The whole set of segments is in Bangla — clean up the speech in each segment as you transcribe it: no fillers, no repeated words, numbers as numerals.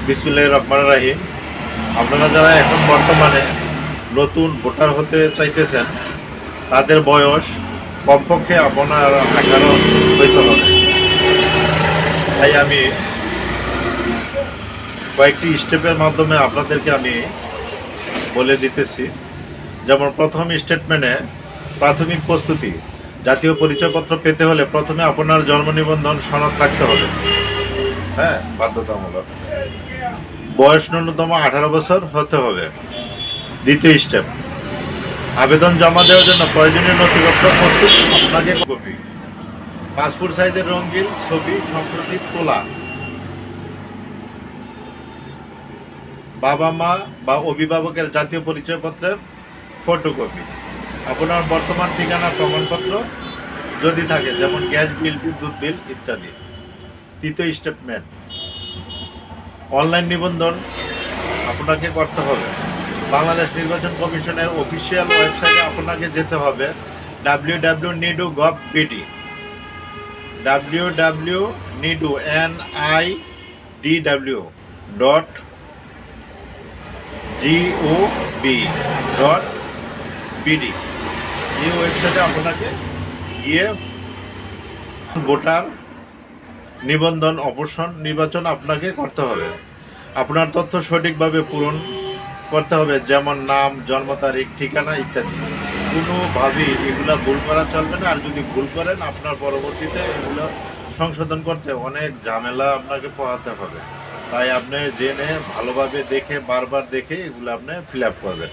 বিসমিল্লাহির রহমানির রহিম। আপনারা যারা এখন বর্তমানে নতুন ভোটার হতে চাইতেছেন, তাদের বয়স কমপক্ষে আপনার 18 হইতে হবে। তাই আমি কয়েকটি স্টেপের মাধ্যমে আপনাদেরকে আমি বলে দিতেছি। যেমন প্রথম স্টেটমেন্টে প্রাথমিক প্রস্তুতি। জাতীয় পরিচয়পত্র পেতে হলে প্রথমে আপনার জন্ম নিবন্ধন সনদ থাকতে হবে, হ্যাঁ, বাধ্যতামূলক। বয়স ন্যূনতম 18 বছর হতে হবে। দ্বিতীয় স্টেপ, আবেদন জমা দেওয়ার জন্য প্রয়োজনীয় নথিপত্র প্রস্তুত। আপনাকে কপি পাসপোর্ট সাইজের রঙিন ছবি সম্প্রতি তোলা, বাবা মা বা অভিভাবকের জাতীয় পরিচয়পত্রের ফটোকপি, আপনার বর্তমান ঠিকানা প্রমাণপত্র যদি থাকে, যেমন গ্যাস বিল, বিদ্যুৎ বিল ইত্যাদি। তৃতীয় স্টেটমেন্ট, অনলাইন নিবন্ধন আপনাকে করতে হবে। বাংলাদেশ নির্বাচন কমিশনের অফিসিয়াল ওয়েবসাইটে আপনাকে যেতে হবে www.nidu.gov.bd www.nidu.gov.bd এই ওয়েবসাইটে আপনাকে গিয়ে ভোটার নিবন্ধন অপশন নির্বাচন আপনাকে করতে হবে। আপনার তথ্য সঠিকভাবে পূরণ করতে হবে, যেমন নাম, জন্ম তারিখ, ঠিকানা ইত্যাদি। কোনোভাবেই এগুলো ভুল করা চলবে না। আর যদি ভুল করেন, আপনার পরবর্তীতে এগুলো সংশোধন করতে অনেক ঝামেলা আপনাকে পোহাতে হবে। তাই আপনি জেনে ভালোভাবে দেখে, বারবার দেখে এগুলো আপনি ফিল আপ করবেন।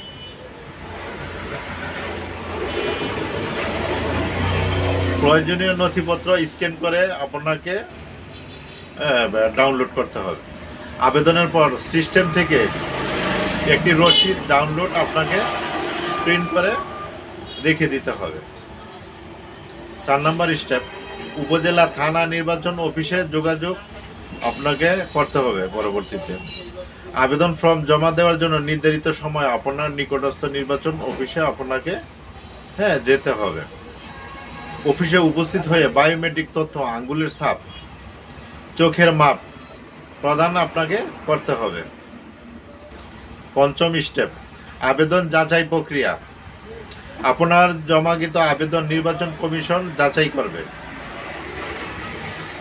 প্রয়োজনীয় নথিপত্র স্ক্যান করে আপনাকে ডাউনলোড করতে হবে। আবেদনের পর সিস্টেম থেকে একটি রসিদ ডাউনলোড আপনাকে প্রিন্ট করে রেখে দিতে হবে। 4 নম্বর স্টেপ, উপজেলা থানা নির্বাচন অফিসে যোগাযোগ আপনাকে করতে হবে। পরবর্তীতে আবেদন ফর্ম জমা দেওয়ার জন্য নির্ধারিত সময় আপনার নিকটস্থ নির্বাচন অফিসে আপনাকে যেতে হবে। অফিসে উপস্থিত হয়ে বায়োমেট্রিক তথ্য, আঙ্গুলের ছাপ, চোখের মাপ প্রদান আপনাকে করতে হবে। 5ম স্টেপ, আবেদন যাচাই প্রক্রিয়া। আপনার জমাকৃত আবেদন নির্বাচন কমিশন যাচাই করবে।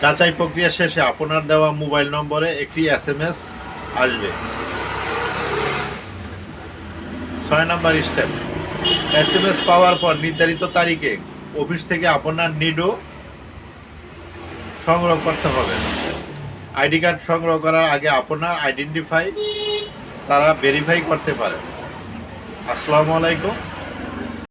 যাচাই প্রক্রিয়া শেষে আপনার দেওয়া মোবাইল নম্বরে একটি SMS আসবে। 6 নম্বর স্টেপ, SMS পাওয়ার পর নির্ধারিত তারিখে অফিস থেকে আপনার নিডো সংগ্রহ করতে হবে। আইডি কার্ড সংগ্রহ করার আগে আপনার আইডেন্টিফাই তারা ভেরিফাই করতে পারে। আসসালামু আলাইকুম।